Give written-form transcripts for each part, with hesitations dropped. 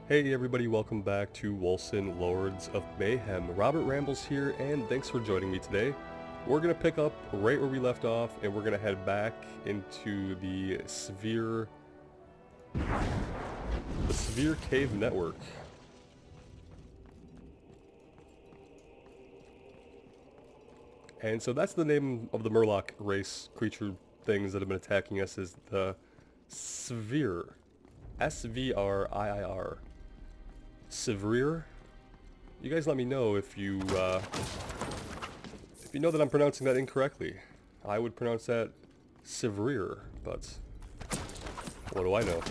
Hey everybody, welcome back to Wolcen, Lords of Mayhem. Robert Rambles here, and thanks for joining me today. We're going to pick up right where we left off, and we're going to head back into the Sphere Cave Network. And so that's the name of the Murloc race creature things that have been attacking us, is the Svir. S-V-R-I-I-R. Svir? You guys let me know if you know that I'm pronouncing that incorrectly. I would pronounce that Svir, but what do I know?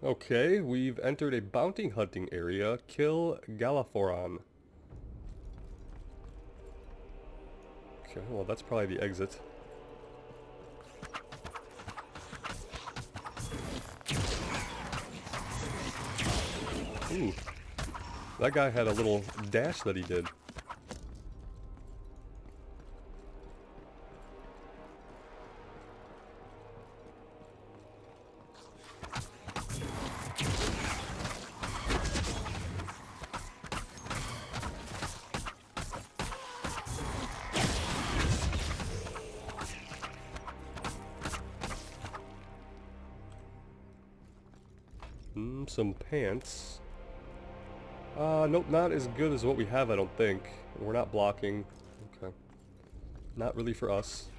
Okay, we've entered a bounty hunting area. Kill Galaphoron. Okay, well that's probably the exit. Ooh, that guy had a little dash that he did. Some pants. Nope, not as good as what we have, I don't think. We're not blocking. Okay. Not really for us.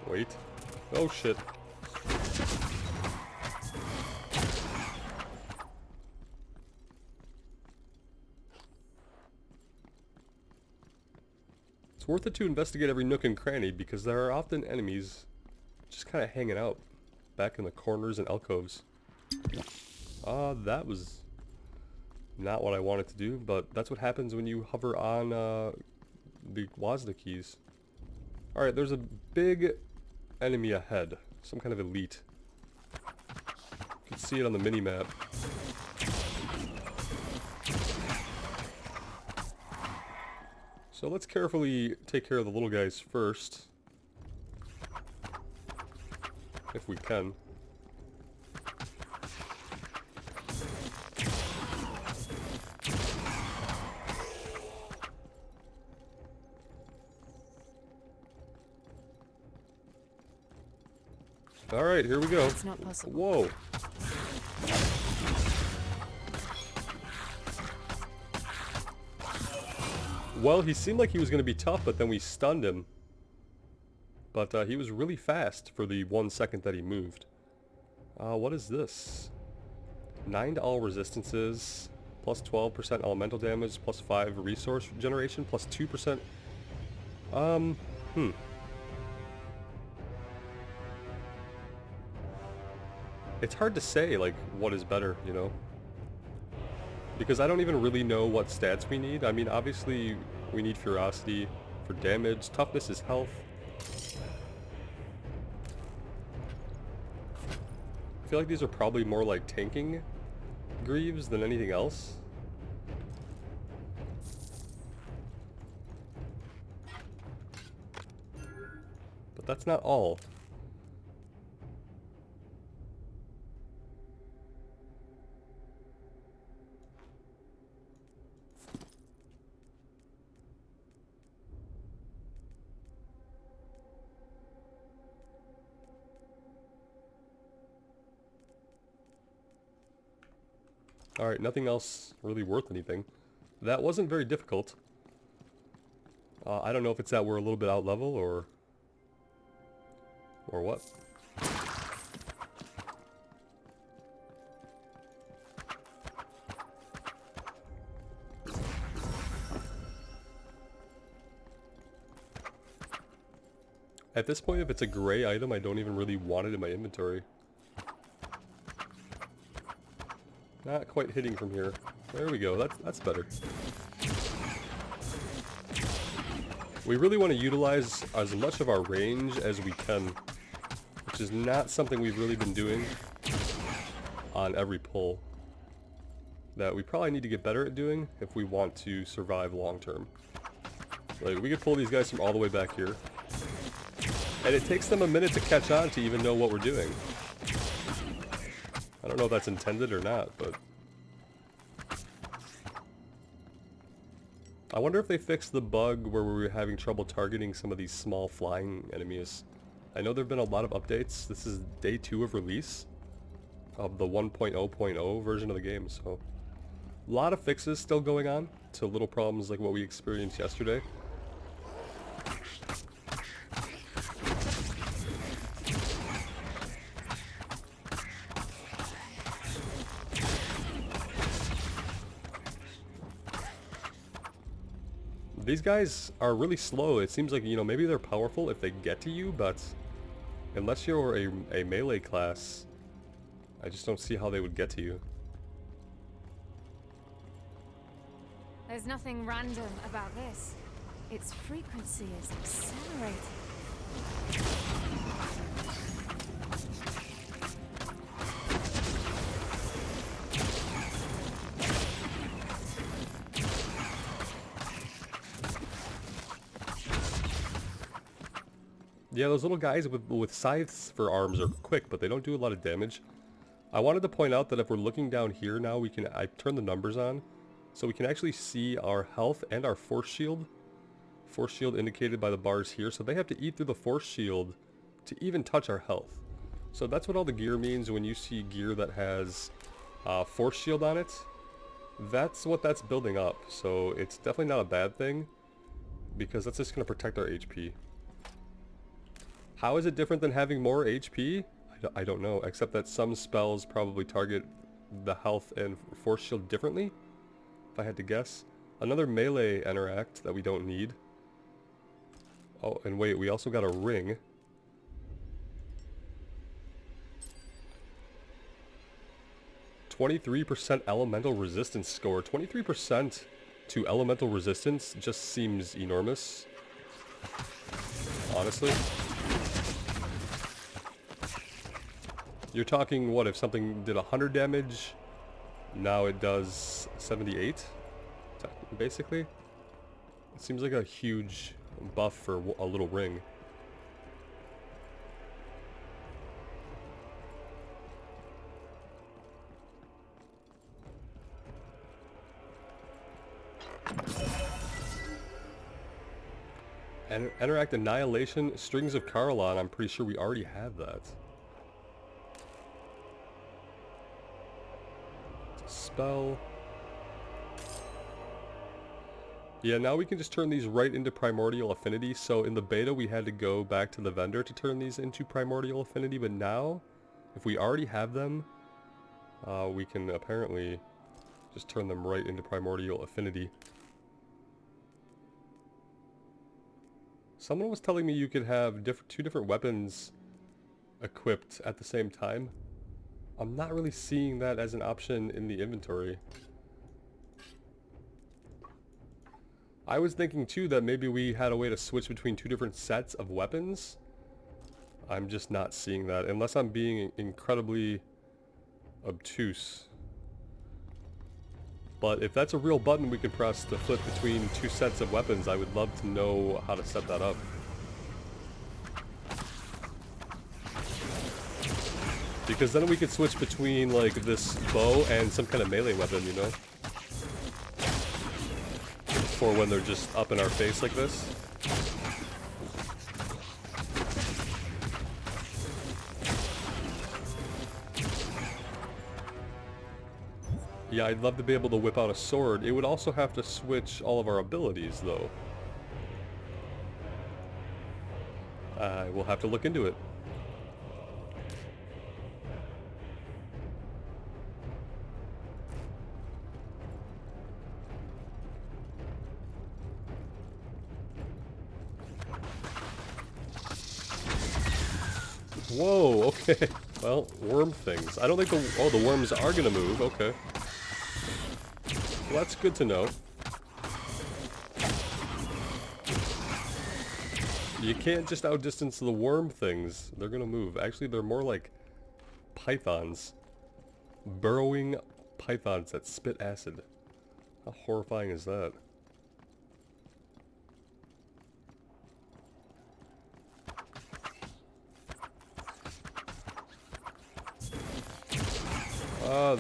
Wait. Oh shit. It's worth it to investigate every nook and cranny because there are often enemies just kind of hanging out back in the corners and alcoves. That was not what I wanted to do, but that's what happens when you hover on the WASD keys. Alright, there's a big enemy ahead. Some kind of elite. You can see it on the mini-map. So let's carefully take care of the little guys first. If we can. Alright, here we go. It's not possible. Whoa. Well, he seemed like he was going to be tough, but then we stunned him. But he was really fast for the 1 second that he moved. What is this? 9 to all resistances, plus 12% elemental damage, plus 5 resource generation, plus 2%. It's hard to say, like, what is better, you know? Because I don't even really know what stats we need. I mean, obviously, we need ferocity for damage. Toughness is health. I feel like these are probably more like tanking greaves than anything else. But that's not all. Alright, nothing else really worth anything. That wasn't very difficult. I don't know if it's that we're a little bit out level or what. At this point, if it's a gray item, I don't even really want it in my inventory. Not quite hitting from here. There we go, that's better. We really want to utilize as much of our range as we can, which is not something we've really been doing on every pull. that we probably need to get better at doing if we want to survive long term. Like, we could pull these guys from all the way back here. And it takes them a minute to catch on to even know what we're doing. I don't know if that's intended or not, but... I wonder if they fixed the bug where we were having trouble targeting some of these small flying enemies. I know there have been a lot of updates. This is day 2 of release of the 1.0.0 version of the game, so... A lot of fixes still going on to little problems like what we experienced yesterday. These guys are really slow. It seems like, you know, maybe they're powerful if they get to you, but unless you're a melee class, I just don't see how they would get to you. There's nothing random about this. Its frequency is accelerating. Yeah, those little guys with scythes for arms are quick, but they don't do a lot of damage. I wanted to point out that if we're looking down here now, I turn the numbers on, so we can actually see our health and our force shield. Force shield indicated by the bars here, so they have to eat through the force shield to even touch our health. So that's what all the gear means when you see gear that has force shield on it. That's what that's building up, so it's definitely not a bad thing, because that's just going to protect our HP. How is it different than having more HP? I don't know, except that some spells probably target the health and force shield differently, if I had to guess. Another melee interact that we don't need. Oh, and wait, we also got a ring. "23% elemental resistance score." 23% to elemental resistance just seems enormous, honestly. You're talking, what, if something did 100 damage, now it does 78, basically? It seems like a huge buff for a little ring. And interact Annihilation, Strings of Carlon, I'm pretty sure we already have that. Spell. Yeah, now we can just turn these right into Primordial Affinity. So in the beta we had to go back to the vendor to turn these into Primordial Affinity, but now, if we already have them, we can apparently just turn them right into Primordial Affinity. Someone was telling me you could have two different weapons equipped at the same time. I'm not really seeing that as an option in the inventory. I was thinking too that maybe we had a way to switch between two different sets of weapons. I'm just not seeing that, unless I'm being incredibly obtuse. But if that's a real button we could press to flip between two sets of weapons, I would love to know how to set that up. Because then we could switch between, like, this bow and some kind of melee weapon, you know? For when they're just up in our face like this. Yeah, I'd love to be able to whip out a sword. It would also have to switch all of our abilities, though. We'll have to look into it. Whoa, okay. Well, worm things. I don't think the worms are gonna move, okay. Well, that's good to know. You can't just outdistance the worm things. They're gonna move. Actually, they're more like pythons. Burrowing pythons that spit acid. How horrifying is that?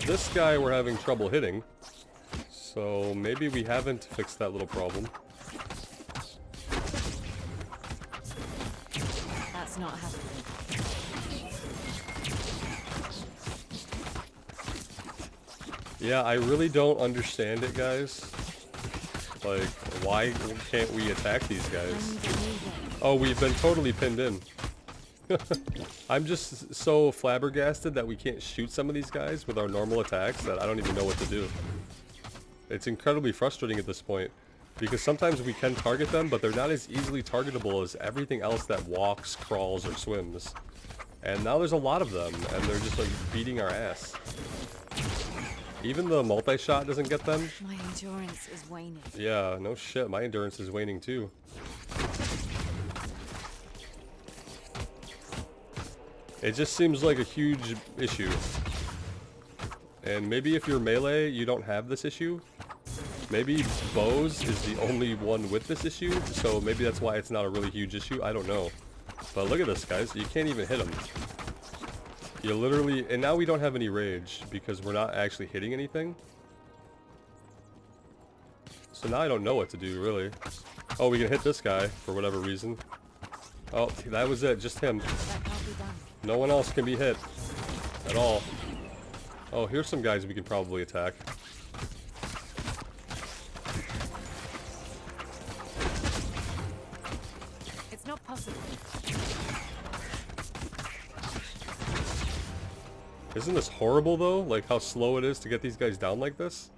This guy we're having trouble hitting. So maybe we haven't fixed that little problem. That's not happening. Yeah, I really don't understand it, guys. Like, why can't we attack these guys? Oh, we've been totally pinned in. I'm just so flabbergasted that we can't shoot some of these guys with our normal attacks that I don't even know what to do. It's incredibly frustrating at this point, because sometimes we can target them, but they're not as easily targetable as everything else that walks, crawls, or swims. And now there's a lot of them, and they're just like beating our ass. Even the multi-shot doesn't get them. My endurance is waning. Yeah, no shit, my endurance is waning too. It just seems like a huge issue. And maybe if you're melee, you don't have this issue. Maybe bows is the only one with this issue, so maybe that's why it's not a really huge issue. I don't know. But look at this, guys. You can't even hit him. You literally... And now we don't have any rage because we're not actually hitting anything. So now I don't know what to do, really. Oh, we can hit this guy for whatever reason. Oh, that was it. Just him. That can't be done. No one else can be hit. At all. Oh, here's some guys we can probably attack. It's not possible. Isn't this horrible, though? Like, how slow it is to get these guys down like this?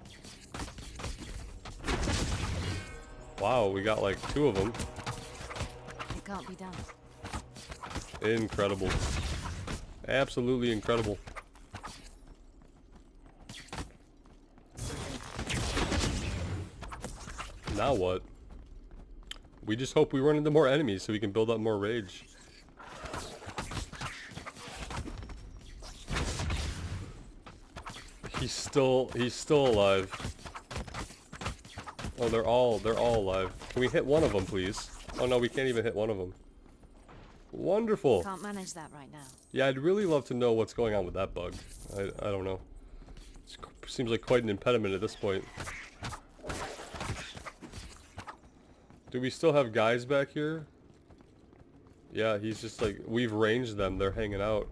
Wow, we got like 2 of them. It can't be done. Incredible. Absolutely incredible. Now what? We just hope we run into more enemies so we can build up more rage. He's still alive. Oh, they're all alive. Can we hit one of them, please? Oh no, we can't even hit one of them. Wonderful. Can't manage that right now. Yeah, I'd really love to know what's going on with that bug. I don't know. It seems like quite an impediment at this point. Do we still have guys back here? Yeah, he's just like, we've ranged them. They're hanging out.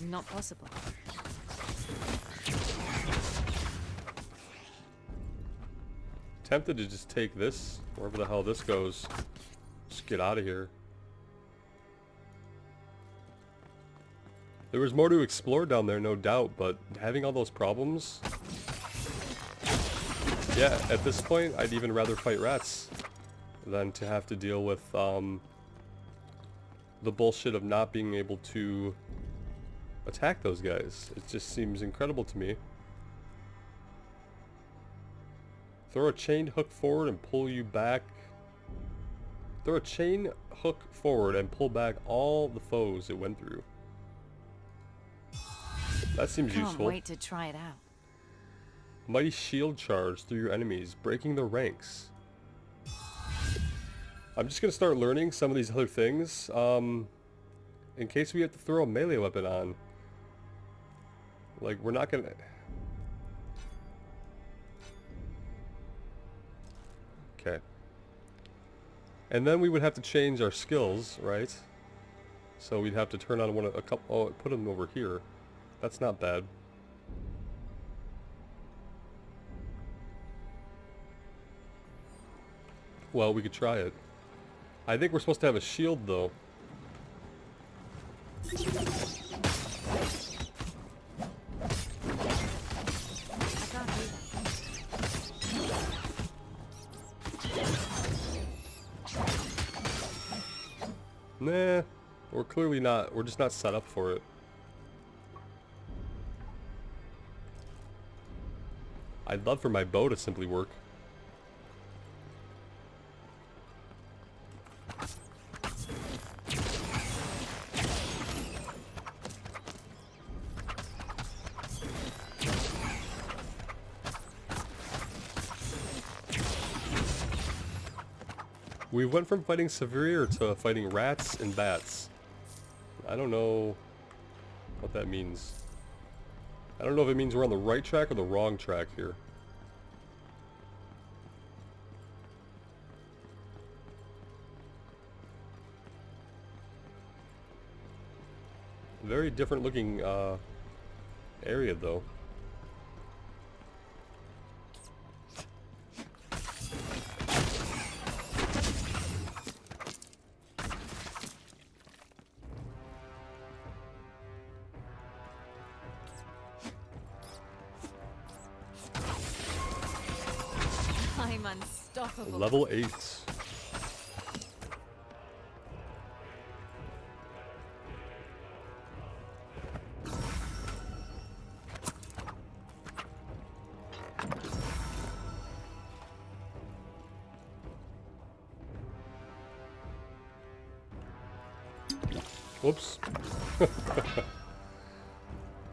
Not possible. Tempted to just take this, wherever the hell this goes. Just get out of here. There was more to explore down there, no doubt, but having all those problems... Yeah, at this point, I'd even rather fight rats than to have to deal with the bullshit of not being able to attack those guys. It just seems incredible to me. Throw a chain hook forward and pull you back. Throw a chain hook forward and pull back all the foes it went through. That seems useful. Can't wait to try it out. Mighty shield charge through your enemies, breaking the ranks. I'm just gonna start learning some of these other things, in case we have to throw a melee weapon on. Like, we're not gonna... Okay. And then we would have to change our skills, right? So we'd have to turn on a couple... Oh, put them over here. That's not bad. Well, we could try it. I think we're supposed to have a shield, though. I can't do that. Nah, we're clearly not. We're just not set up for it. I'd love for my bow to simply work. We went from fighting Severe to fighting rats and bats. I don't know what that means. I don't know if it means we're on the right track or the wrong track here. Very different looking area though. I'm unstoppable. Level 8. Whoops.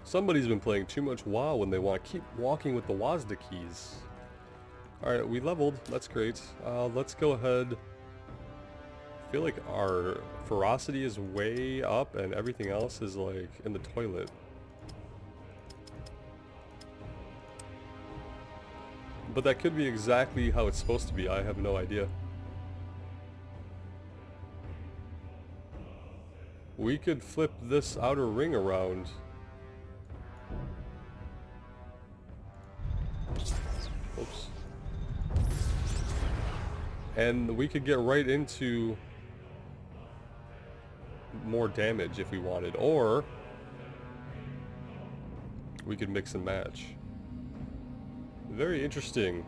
Somebody's been playing too much WoW when they want to keep walking with the WASD keys. Alright, we leveled. That's great. Let's go ahead. I feel like our ferocity is way up and everything else is like in the toilet. But that could be exactly how it's supposed to be. I have no idea. We could flip this outer ring around. Oops. And we could get right into more damage if we wanted, or we could mix and match. Very interesting.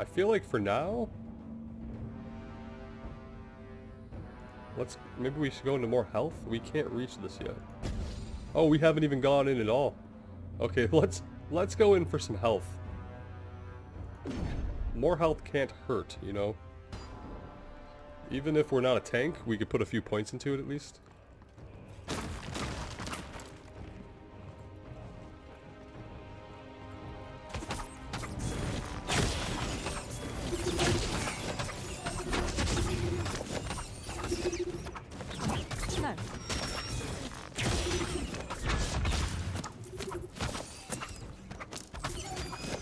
I feel like for now, maybe we should go into more health. We can't reach this yet. Oh, we haven't even gone in at all. Okay, let's go in for some health. More health can't hurt, you know? Even if we're not a tank, we could put a few points into it at least. No.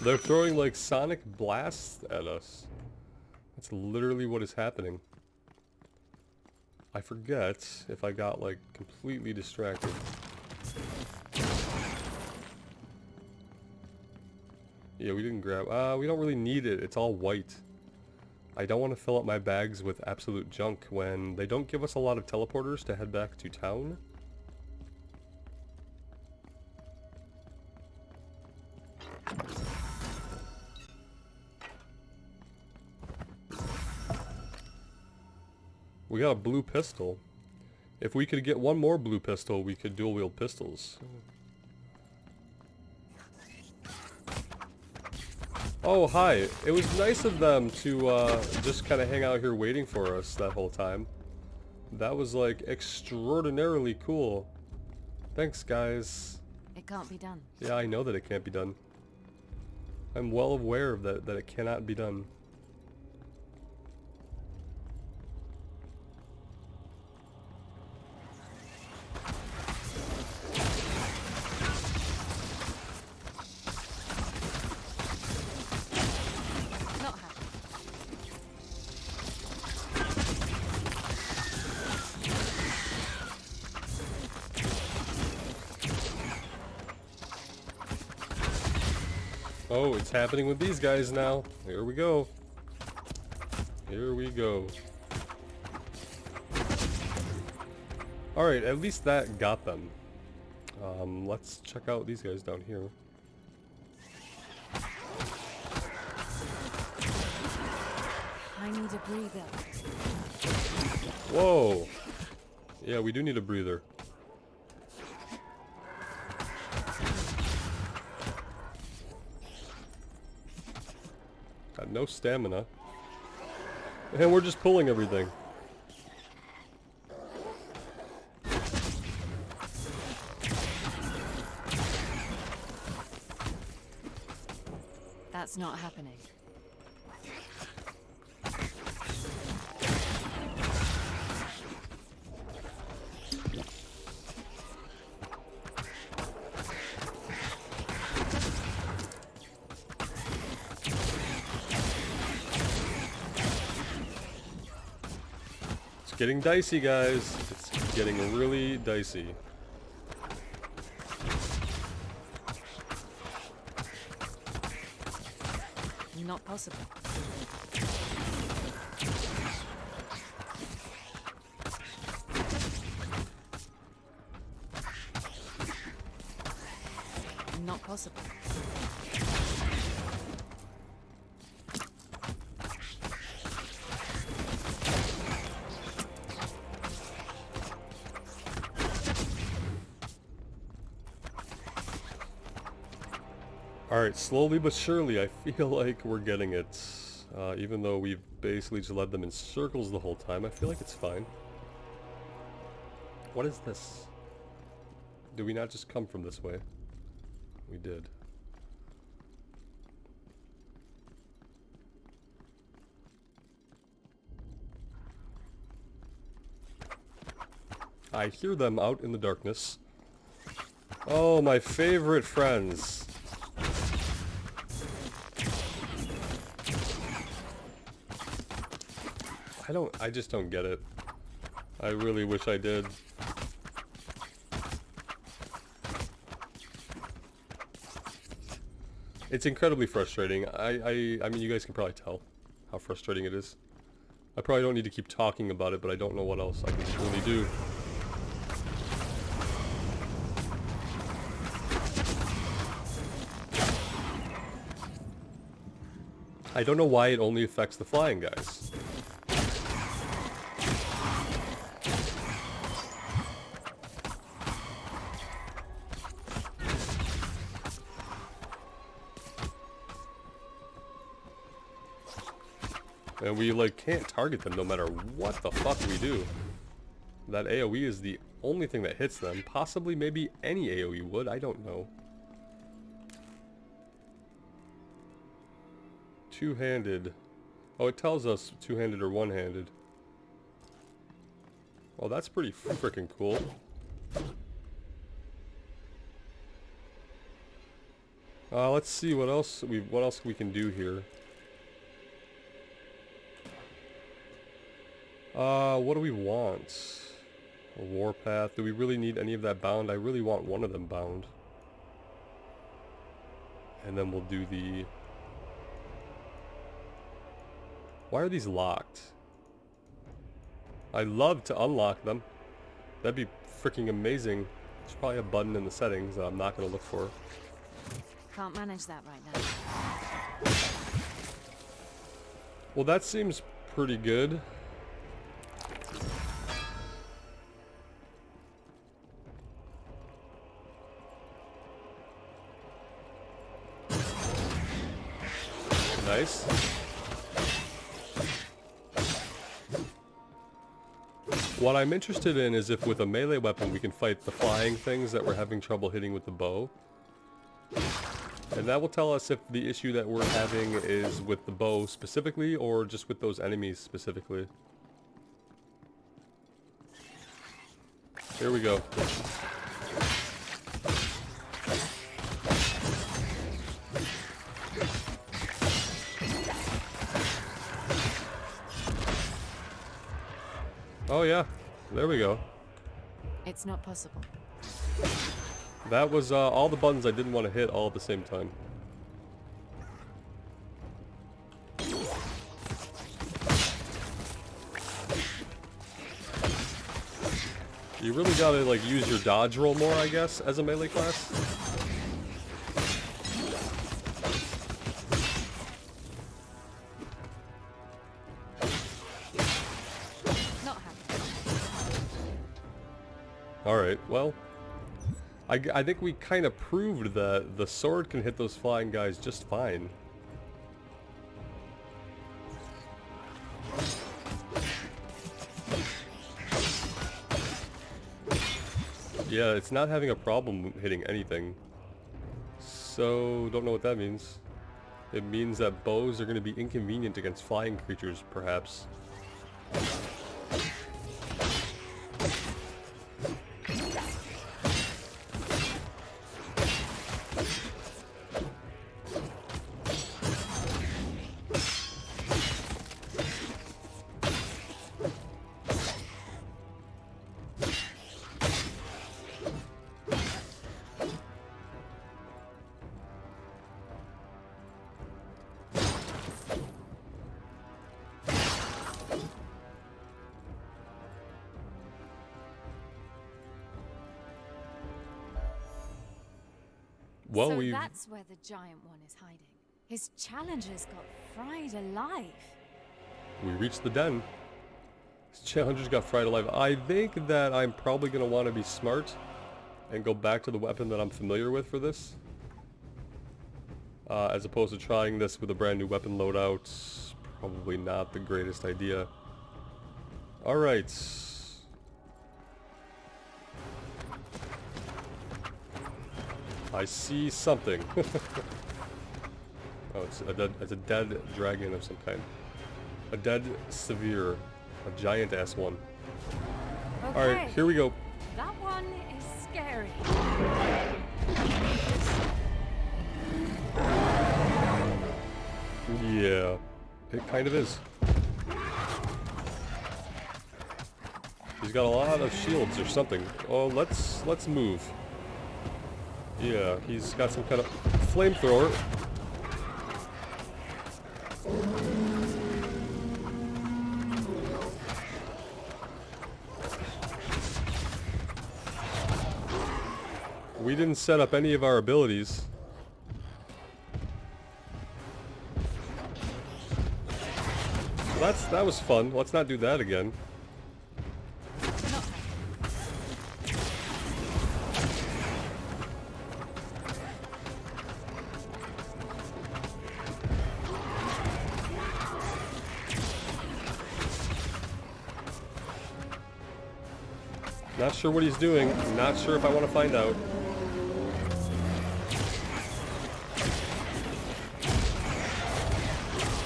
They're throwing like sonic blasts at us. That's literally what is happening. I forget if I got like completely distracted. Yeah, we didn't grab... we don't really need it. It's all white. I don't want to fill up my bags with absolute junk when they don't give us a lot of teleporters to head back to town. We got a blue pistol. If we could get one more blue pistol, we could dual wield pistols. Oh, hi. It was nice of them to just kind of hang out here waiting for us that whole time. That was like extraordinarily cool. Thanks, guys. It can't be done. Yeah, I know that it can't be done. I'm well aware of that it cannot be done. Not happening. Oh, it's happening with these guys now. Here we go. Here we go. Alright, at least that got them. Let's check out these guys down here. I need a breather. Whoa! Yeah, we do need a breather. Got no stamina. And we're just pulling everything. That's not happening. getting dicey, guys. It's getting really dicey. Not possible. Not possible. Alright, slowly but surely, I feel like we're getting it. Even though we've basically just led them in circles the whole time, I feel like it's fine. What is this? Did we not just come from this way? We did. I hear them out in the darkness. Oh, my favorite friends. I just don't get it. I really wish I did. It's incredibly frustrating. I mean, you guys can probably tell how frustrating it is. I probably don't need to keep talking about it, but I don't know what else I can really do. I don't know why it only affects the flying guys. And we, like, can't target them no matter what the fuck we do. That AoE is the only thing that hits them. Possibly, maybe any AoE would. I don't know. Two-handed. Oh, it tells us two-handed or one-handed. Well, that's pretty freaking cool. Let's see what else we can do here. What do we want? A warpath. Do we really need any of that bound? I really want one of them bound. And then we'll do the... Why are these locked? I'd love to unlock them. That'd be freaking amazing. There's probably a button in the settings that I'm not going to look for. Can't manage that right now. Well, that seems pretty good. Nice. What I'm interested in is if with a melee weapon we can fight the flying things that we're having trouble hitting with the bow. And that will tell us if the issue that we're having is with the bow specifically or just with those enemies specifically. Here we go. Oh yeah, there we go. It's not possible. That was all the buttons I didn't want to hit all at the same time. You really gotta like use your dodge roll more, I guess, as a melee class. Not happening. Alright, well, I think we kind of proved that the sword can hit those flying guys just fine. Yeah, it's not having a problem hitting anything. So, don't know what that means. It means that bows are going to be inconvenient against flying creatures, perhaps. Well, So we that's where the giant one is hiding. His challengers got fried alive. reached the den. His challengers got fried alive. I think that I'm probably going to want to be smart and go back to the weapon that I'm familiar with for this. As opposed to trying this with a brand new weapon loadout. Probably not the greatest idea. Alright. I see something. Oh, it's a dead dragon of some kind. A dead severe. A giant ass one. Okay. Alright, here we go. That one is scary. Yeah, it kind of is. He's got a lot of shields or something. Oh, let's move. Yeah, he's got some kind of flamethrower. We didn't set up any of our abilities. Well, that was fun. Let's not do that again. Not sure what he's doing. Not sure if I want to find out.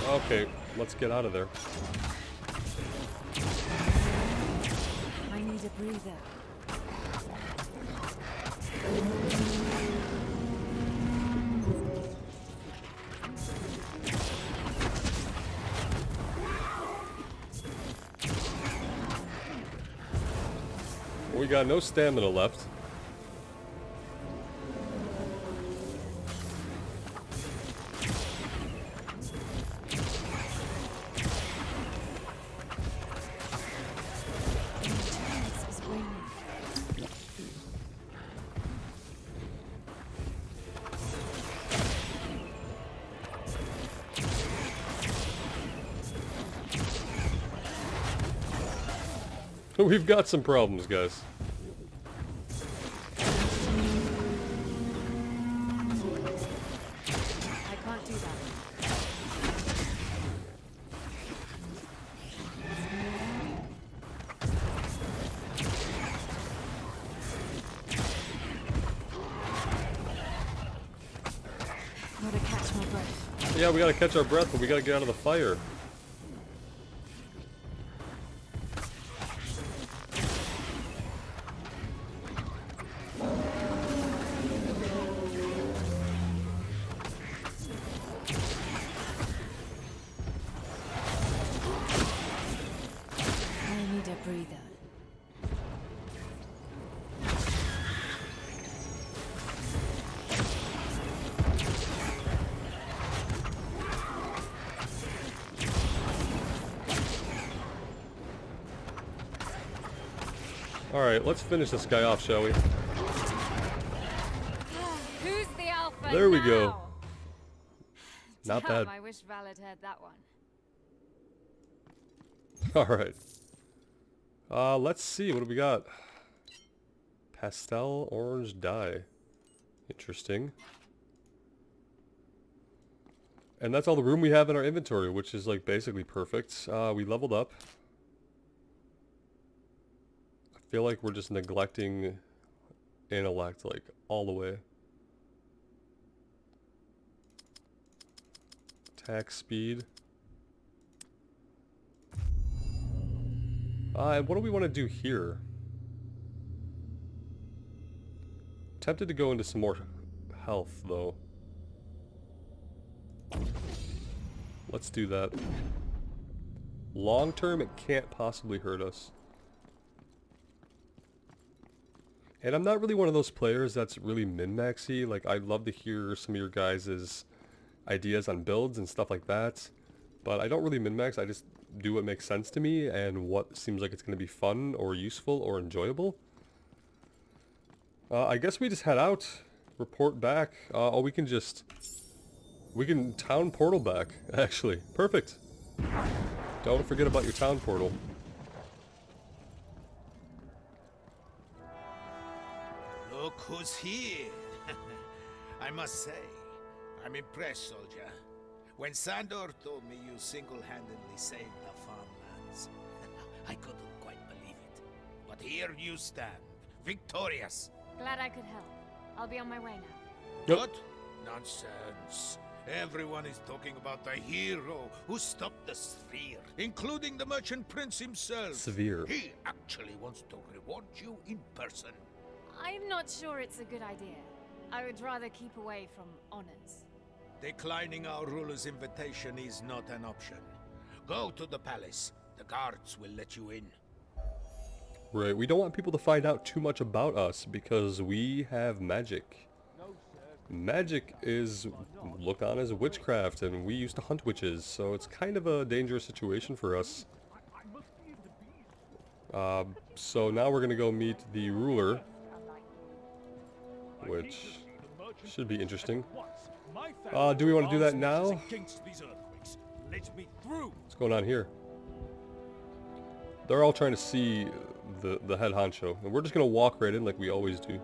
Okay, let's get out of there. I need a breather. We got no stamina left. We've got some problems, guys. I can't do that. Gotta catch my breath. Yeah, we gotta catch our breath, but we gotta get out of the fire. I need a breather. Alright, let's finish this guy off, shall we? Who's the alpha There we now? go. Not Damn, bad. I wish Val had heard that one. Alright. Let's see, what do we got? Pastel orange dye. Interesting. And that's all the room we have in our inventory, which is like basically perfect. We leveled up. I feel like we're just neglecting intellect like all the way. Attack speed. And what do we want to do here? Tempted to go into some more health, though. Let's do that. Long term, it can't possibly hurt us. And I'm not really one of those players that's really min-maxy. Like, I'd love to hear some of your guys' ideas on builds and stuff like that. But I don't really min-max, I just do what makes sense to me and what seems like it's going to be fun or useful or enjoyable. I guess we just head out. report back. Oh, we can town portal back, actually. Perfect. Don't forget about your town portal. Look who's here. I must say, I'm impressed, soldier. When Sandor told me you single-handedly saved the farmlands, I couldn't quite believe it. But here you stand, victorious. Glad I could help. I'll be on my way now. Yep. What? Nonsense. Everyone is talking about the hero who stopped the sphere, including the merchant prince himself. Severe. He actually wants to reward you in person. I'm not sure it's a good idea. I would rather keep away from honors. Declining our ruler's invitation is not an option. Go to the palace. The guards will let you in. Right, we don't want people to find out too much about us because we have magic. Magic is looked on as witchcraft, and we used to hunt witches, so it's kind of a dangerous situation for us. So now we're gonna go meet the ruler, which should be interesting. Do we want to do that now? What's going on here? They're all trying to see the head honcho, and we're just gonna walk right in like we always do.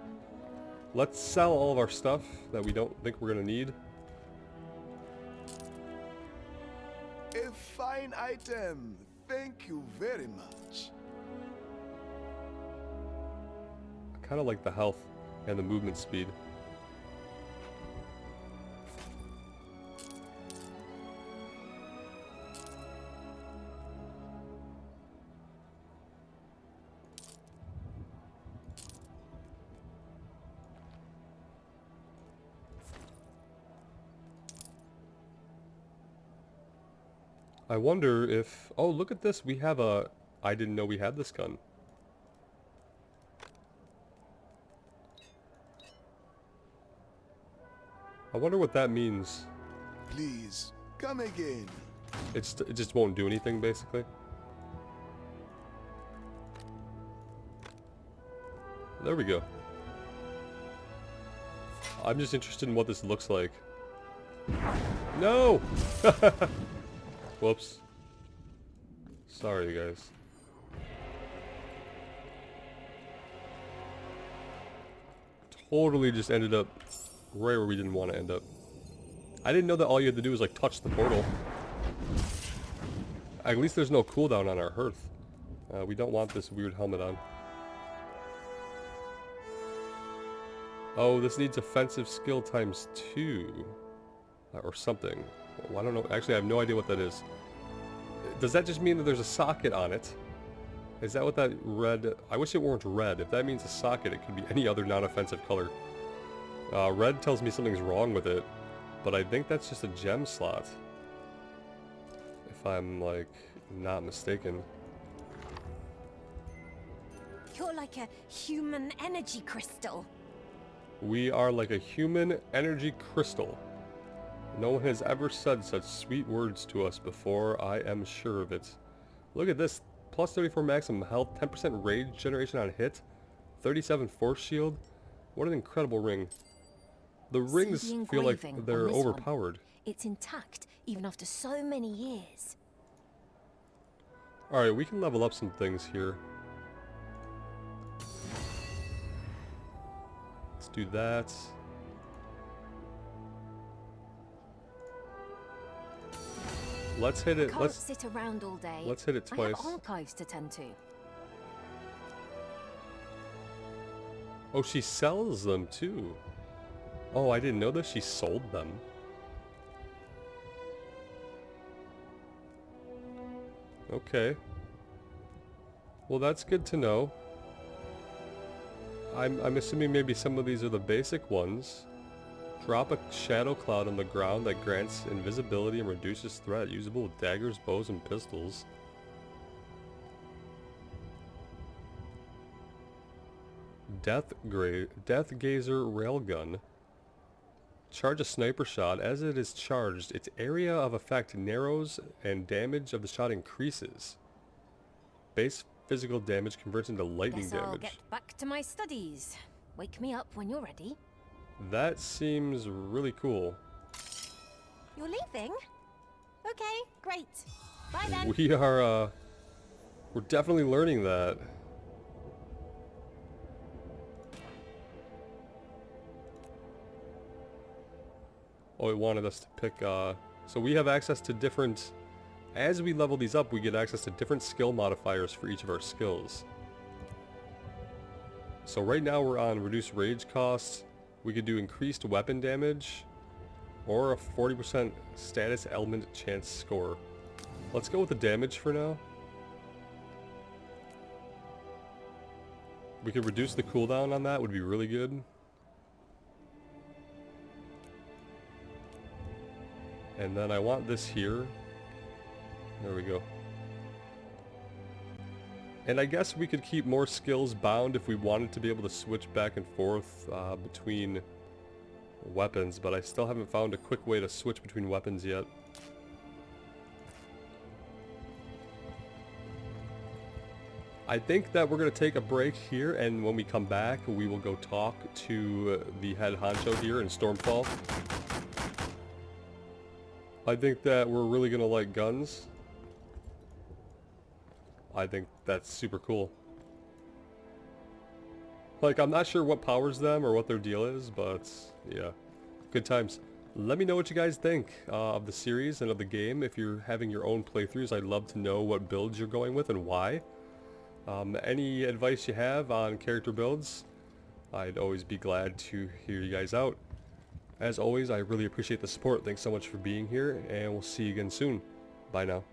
Let's sell all of our stuff that we don't think we're gonna need. A fine item. Thank you very much. I kind of like the health and the movement speed. I wonder if... Oh, look at this. We have a... I didn't know we had this gun. I wonder what that means. Please, come again. It just won't do anything, basically. There we go. I'm just interested in what this looks like. No! Whoops. Sorry, you guys. Totally just ended up right where we didn't want to end up. I didn't know that all you had to do was like touch the portal. At least there's no cooldown on our hearth. We don't want this weird helmet on. Oh, this needs offensive skill times 2. Or something. Well, I don't know. Actually, I have no idea what that is. Does that just mean that there's a socket on it? Is that what that red... I wish it weren't red. If that means a socket, it could be any other non-offensive color. Red tells me something's wrong with it. But I think that's just a gem slot. If I'm, like, not mistaken. You're like a human energy crystal. We are like a human energy crystal. No one has ever said such sweet words to us before, I am sure of it. Look at this. Plus 34 maximum health, 10% rage generation on hit, 37 force shield. What an incredible ring. The rings feel like they're overpowered. It's intact, even after so many years. Alright, we can level up some things here. Let's do that. Let's hit it. Can't sit around all day. Let's hit it twice. I have archives to tend to. Oh, she sells them too. Oh, I didn't know that she sold them. Okay. Well, that's good to know. I'm assuming maybe some of these are the basic ones. Drop a shadow cloud on the ground that grants invisibility and reduces threat, usable with daggers, bows, and pistols. Death Gazer Railgun. Charge a sniper shot. As it is charged, its area of effect narrows and damage of the shot increases. Base physical damage converts into lightning Guess I'll damage. get back to my studies. Wake me up when you're ready. That seems really cool. You're leaving? Okay, great. Bye then. We are, we're definitely learning that. Oh, it wanted us to pick, so we have access to different, as we level these up, we get access to different skill modifiers for each of our skills. So right now we're on reduced rage costs. We could do increased weapon damage, or a 40% status element chance score. Let's go with the damage for now. We could reduce the cooldown on that, would be really good. And then I want this here. There we go. And I guess we could keep more skills bound if we wanted to be able to switch back and forth between weapons, but I still haven't found a quick way to switch between weapons yet. I think that we're going to take a break here, and when we come back, we will go talk to the head honcho here in Stormfall. I think that we're really going to like guns. I think that's super cool. Like, I'm not sure what powers them or what their deal is, but yeah, good times. Let me know what you guys think of the series and of the game. If you're having your own playthroughs, I'd love to know what builds you're going with and why. Any advice you have on character builds, I'd always be glad to hear you guys out. As always, I really appreciate the support. Thanks so much for being here, and we'll see you again soon. Bye now.